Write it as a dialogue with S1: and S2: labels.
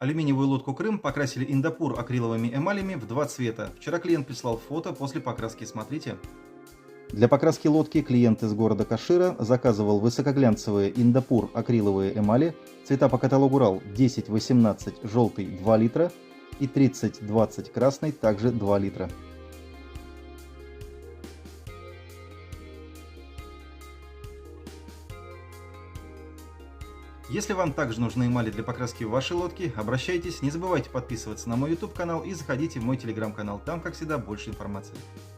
S1: Алюминиевую лодку «Крым» покрасили Индопур акриловыми эмалями в два цвета. Вчера клиент прислал фото после покраски, смотрите. Для покраски лодки клиент из города Кашира заказывал высокоглянцевые Индопур акриловые эмали, цвета по каталогу РАЛ 10-18 желтый 2 литра и 30-20 красный также 2 литра. Если вам также нужны эмали для покраски вашей лодки, обращайтесь, не забывайте подписываться на мой YouTube канал и заходите в мой Telegram канал, там, как всегда, больше информации.